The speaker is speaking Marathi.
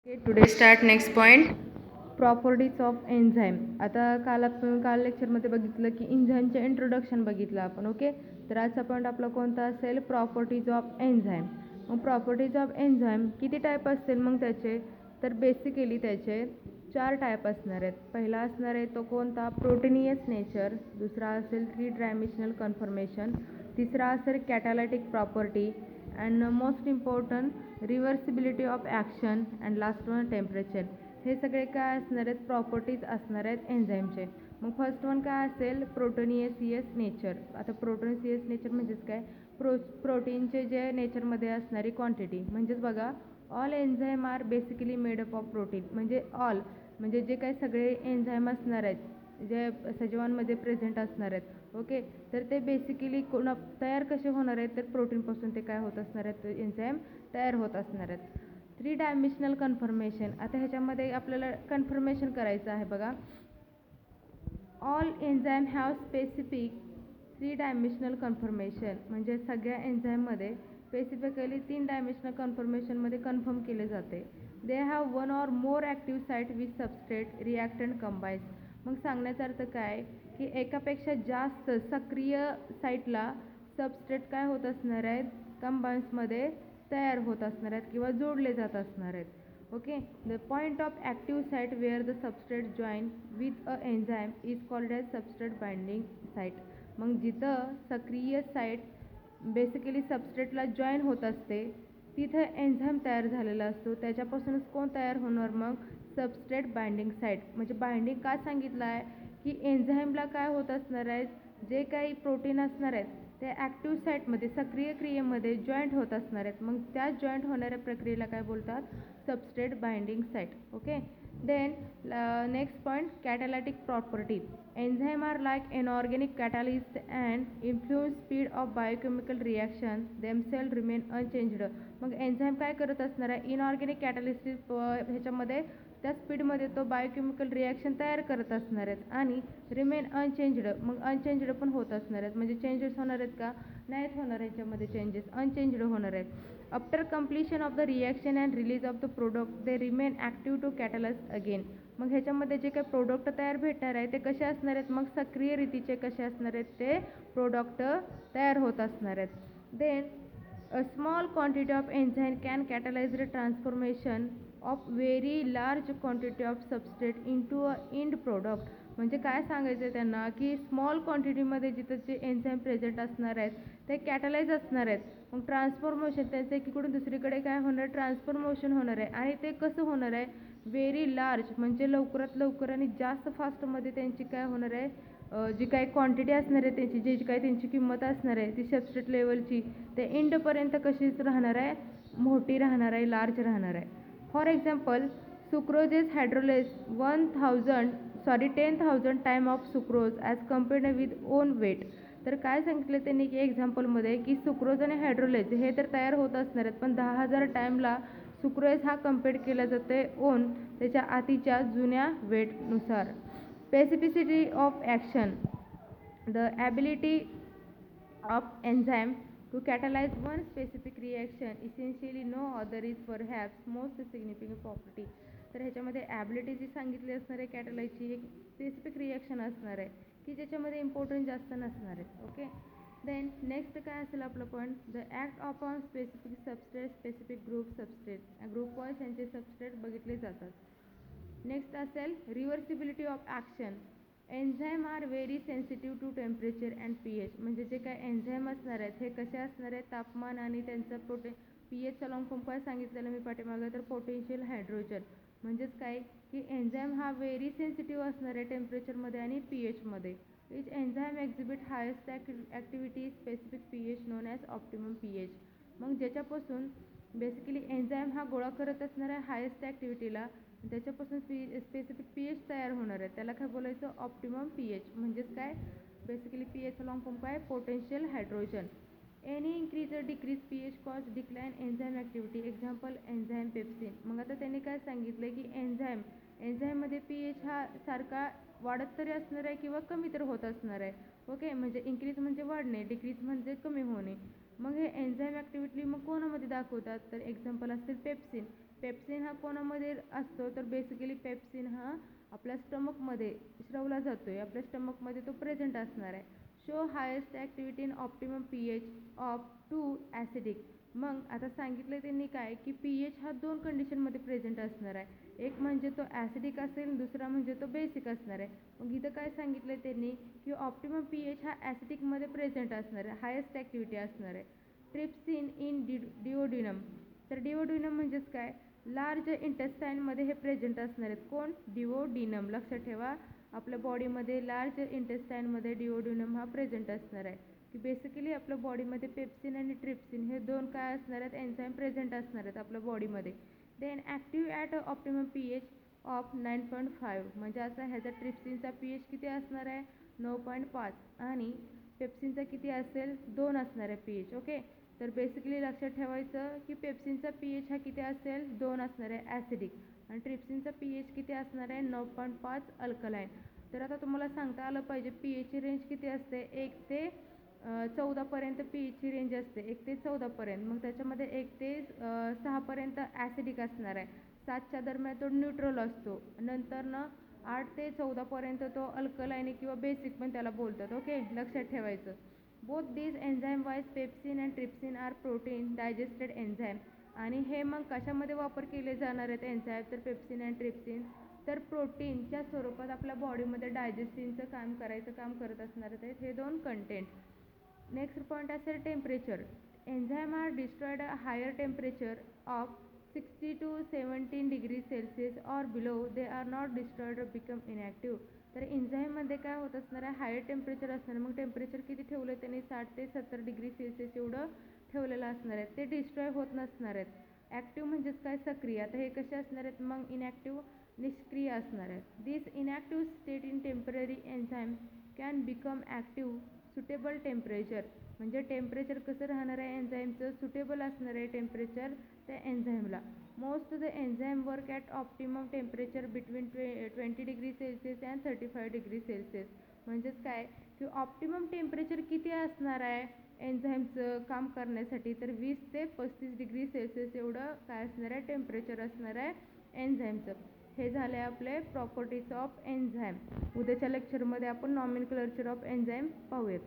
Okay, today start next point properties of enzyme. आता काल लेक्चरमध्ये बघितलं की एन्झाईमचे इंट्रोडक्शन बघितलं आपण. ओके, तर आजचा पॉईंट आपला कोणता असेल? Properties of enzyme. मग प्रॉपर्टीज ऑफ एन्झाईम किती टाईप असतील मग त्याचे? तर बेसिकली त्याचे 4 टाईप असणार आहेत. पहिला असणार आहे तो कोणता? Proteinous nature. दुसरा असेल 3 डायमेन्शनल कन्फर्मेशन. तिसरा असेल catalytic property and most important reversibility of action and last one temperature. हे सगळे काय असणार आहेत? प्रॉपर्टीज असणार आहेत एन्झाईमचे. मग फर्स्ट वन काय असेल? प्रोटोनियस नेचर. आता प्रोटोनियस नेचर म्हणजेच काय? प्रोटीनचे जे नेचरमध्ये असणारी क्वांटिटी म्हणजेच बघा, all enzyme are basically made up of protein. म्हणजे ऑल म्हणजे जे काही सगळे एन्झाईम असणार आहेत जे सजीवांमध्ये प्रेझेंट असणार आहेत. ओके, तर ते बेसिकली तयार कसे होणार आहेत? तर प्रोटीनपासून ते काय होत असणार आहेत? एन्झाईम तयार होत असणार आहेत. 3 डायमेन्शनल कन्फर्मेशन. आता ह्याच्यामध्ये आपल्याला कन्फर्मेशन करायचं आहे बघा. All enzyme have specific 3 dimensional confirmation. म्हणजे सगळ्या एन्झाईममध्ये स्पेसिफिकली 3 डायमेन्शनल कन्फर्मेशनमध्ये कन्फर्म केले जाते. They have one or more active site with substrate reactant combines. मग सांगण्याचा अर्थ काय की एकापेक्षा जास्त सक्रिय साईटला सबस्ट्रेट काय होत असणार आहेत? कंबाईन्समध्ये तयार होत असणार आहेत किंवा जोडले जात असणार आहेत. Okay, the point of active site where the substrate join with a enzyme is called as substrate binding site. मग जिथं सक्रिय साईट बेसिकली सबस्ट्रेटला जॉईन होत असते तिथं एन्झाईम तयार झालेला असतो. त्याच्यापासूनच कोण तयार होणार? मग सबस्ट्रेट बाइंडिंग साईट. म्हणजे बाइंडिंग काय सांगितलं आहे की एन्झाईमला काय होत असणार आहेत? जे काही प्रोटीन असणार आहेत ते ॲक्टिव्ह साईटमध्ये सक्रिय क्रियेमध्ये जॉईंट होत असणार आहेत. मग त्या जॉईंट होणाऱ्या प्रक्रियेला काय बोलतात? Substrate binding site. Okay, then next point catalytic property. Enzyme are like inorganic catalyst and influence speed of biochemical reaction themselves remain unchanged. मग एन्झाईम काय करत असणार आहे? इनऑर्गॅनिक कॅटालिस्ट ह्याच्यामध्ये त्या स्पीडमध्ये तो बायोकेमिकल रिॲक्शन तयार करत असणार आहेत आणि रिमेन अनचेंज्ड. मग अनचेंज्ड पण होत असणार आहेत. म्हणजे चेंजेस होणार आहेत का? नाहीत होणार याच्यामध्ये चेंजेस, अनचेंज्ड होणार आहेत. After completion of the reaction and release of the product they remain active to catalyse again. मग ह्याच्यामध्ये जे काही प्रोडक्ट तयार भेटणार आहे ते कसे असणार आहेत? मग सक्रिय रीतीचे कसे असणार आहेत? ते प्रोडक्ट तयार होत असणार आहेत. Then a small quantity of enzyme can catalyze the transformation of very large quantity of substrate into a end product. म्हणजे काय सांगायचं आहे त्यांना की स्मॉल क्वांटिटीमध्ये जिथं जे एन्झाईम प्रेझेंट असणार आहेत ते कॅटलाइज असणार आहेत. मग ट्रान्सफॉर्मेशन त्यांचं एकीकडून दुसरीकडे काय होणार? ट्रान्सफॉर्मेशन होणार आहे. आणि ते कसं होणार आहे? व्हेरी लार्ज म्हणजे लवकरात लवकर आणि जास्त फास्टमध्ये त्यांची काय होणार आहे? जी काही क्वांटिटी असणार आहे त्याची जी काही त्यांची किंमत असणार आहे ती सबस्ट्रेट लेवलची ते इंडपर्यंत कशीच राहणार आहे? मोठी राहणार आहे, लार्ज राहणार आहे. For example sucrase hydrolyses 10,000 time of sucrose as compared with own weight. तर काय सांगितलं त्यांनी की एक्झाम्पलमध्ये की सुक्रोज आणि हायड्रोलेज हे तर तयार होत असणार आहेत पण 10,000 टाईमला सुक्रोज हा कम्पेअर केला जातो ओन त्याच्या आधीच्या जुन्या वेटनुसार. Specificity of action. The ability of enzyme to catalyze one specific reaction essentially no other is perhaps most significant property. तर ह्याच्यामध्ये ॲबिलिटी जी सांगितली असणार आहे कॅटलाइजची एक स्पेसिफिक रिॲक्शन असणार आहे की ज्याच्यामध्ये इम्पॉर्टंट जास्त नसणार आहे. ओके, देन नेक्स्ट काय असेल आपलं point? The act on specific substrate specific group substrate group wise यांचे सबस्ट्रेट बघितले जातात. नेक्स्ट असेल reversibility of action. Enzyme are very sensitive to temperature and pH. म्हणजे जे काय एन्झाईम असणार आहेत हे कसे असणार आहेत? तापमान आणि त्यांचं पीएचचा लॉंग फॉर्म काय सांगितलेलं मी पाठीमागं? तर पोटेन्शियल हायड्रोजन. म्हणजेच काय की एन्झाईम हा व्हेरी सेन्सिटिव्ह असणार आहे टेम्परेचरमध्ये आणि पीएचमध्ये. Which enzyme exhibit highest activity specific pH known as optimum pH. मग ज्याच्यापासून बेसिकली एन्झाईम हा गोळा करत असणार आहे हायेस्ट ॲक्टिव्हिटीला त्याच्यापासून स्पेसिफिक पीएच तयार होणार आहे त्याला काय बोलायचं? Optimum pH. म्हणजेच काय बेसिकली पीएचचा लॉंग फॉर्म काय? Potential hydrogen. Any increase or decrease pH cause decline enzyme activity. Example enzyme pepsin. मग आता त्यांनी काय सांगितलं की एन्झाईममध्ये पीएच हा सारखा वाढत तरी असणार आहे किंवा कमी तर होत असणार आहे. ओके, म्हणजे इन्क्रीज म्हणजे वाढणे, डिक्रीज म्हणजे कमी होणे. मग हे एन्झाईम ॲक्टिव्हिटी मग कोणामध्ये दाखवतात? तर एक्झाम्पल असतील पेप्सिन. पेप्सिन हा कोणामध्ये असतो तर बेसिकली पेप्सिन हा आपल्या स्टमकमध्ये श्रवला जातो आहे, आपल्या स्टमकमध्ये तो प्रेझेंट असणार आहे. Show highest activity in optimum pH of 2 acidic. मग आता सांगितलं त्यांनी काय की pH हा 2 कंडिशनमध्ये प्रेझेंट असणार आहे. एक म्हणजे तो ॲसिडिक असेल, दुसरा म्हणजे तो बेसिक असणार आहे. मग इथं काय सांगितलं त्यांनी की ऑप्टिमम pH हा ॲसिडिकमध्ये प्रेझेंट असणार आहे, हायेस्ट ॲक्टिव्हिटी असणार आहे. Trypsin in duodenum. तर डिओडिनम म्हणजेच काय, लार्ज इंटेस्टाईनमध्ये हे प्रेझेंट असणार आहेत. कोण? डिओडिनम. लक्षात ठेवा, आपल्या बॉडीमध्ये लार्ज इंटेस्टाईनमध्ये डिओडिनम हा प्रेझेंट असणार आहे. की बेसिकली आपल्या बॉडीमध्ये पेप्सिन आणि ट्रिप्सिन हे दोन काय असणार आहेत, एन्झाईम प्रेझेंट असणार आहेत आपल्या बॉडीमध्ये. Then active at optimum pH of 9.5. म्हणजे आता ह्याचा ट्रिप्सिनचा pH किती असणार आहे, 9.5 आणि पेप्सिनचा किती असेल, 2 असणार आहे pH. ओके, तर बेसिकली लक्षात ठेवायचं की पेप्सिनचा pH हा किती असेल, 2 असणार आहे ॲसिडिक, आणि ट्रिप्सिनचा pH किती असणार आहे, 9.5 अल्कलाईन. तर आता तुम्हाला सांगता आलं पाहिजे pH ची रेंज किती असते, 1 ते 14पर्यंत pH ची रेंज असते, 1 ते 14पर्यंत. मग त्याच्यामध्ये 1 ते 6पर्यंत ॲसिडिक असणार आहे, 7च्या दरम्यान तो न्यूट्रल असतो, नंतर 8 ते 14पर्यंत तो अल्कलाईन किंवा बेसिक पण त्याला बोलतात. ओके, लक्षात ठेवायचं. Both these enzyme wise pepsin and trypsin are protein digested enzyme. आणि हे मग कशामध्ये वापर केले जाणार आहेत एन्झाईम, तर पेप्सिन अँड ट्रिप्सिन तर प्रोटीनच्या स्वरूपात आपल्या बॉडीमध्ये डायजेस्टिंगचं काम करत असणार आहेत हे दोन कंटेंट. नेक्स्ट पॉईंट असेल temperature. Enzyme are destroyed a higher temperature of 60 to 17 degree Celsius or below. They are not destroyed or become inactive. तर एन्झाईममध्ये काय होत असणार आहे, हायर टेम्परेचर असणार. मग टेम्परेचर किती ठेवलं त्यांनी, 60 ते 70 डिग्री सेल्सिअस एवढं ठेवलेलं असणार आहे. ते डिस्ट्रॉय होत नसणार आहेत. ॲक्टिव्ह म्हणजेच काय, सक्रिय. आता हे कसे असणार आहेत, मग इनॅक्टिव्ह निष्क्रिय असणार आहेत. This inactive state in temporary enzyme can become active suitable temperature. म्हणजे टेम्परेचर कसं राहणार आहे एन्झाईमचं, सुटेबल असणार आहे टेम्परेचर त्या एन्झाईमला. Most of the enzyme work at optimum temperature between 20 degree Celsius and 35 degree Celsius. म्हणजेच काय की ऑप्टिमम टेम्परेचर किती असणार आहे एन्झाईमचं काम करण्यासाठी, तर 20 ते 35 डिग्री सेल्सिअस एवढं काय असणार आहे, टेम्परेचर असणार आहे एन्झाईमचं. हे झाले आपले प्रॉपर्टीज ऑफ एन्झाईम. उद्याच्या लेक्चरमध्ये आपण नॉमेनक्लेचर ऑफ एन्झाईम पाहूयात.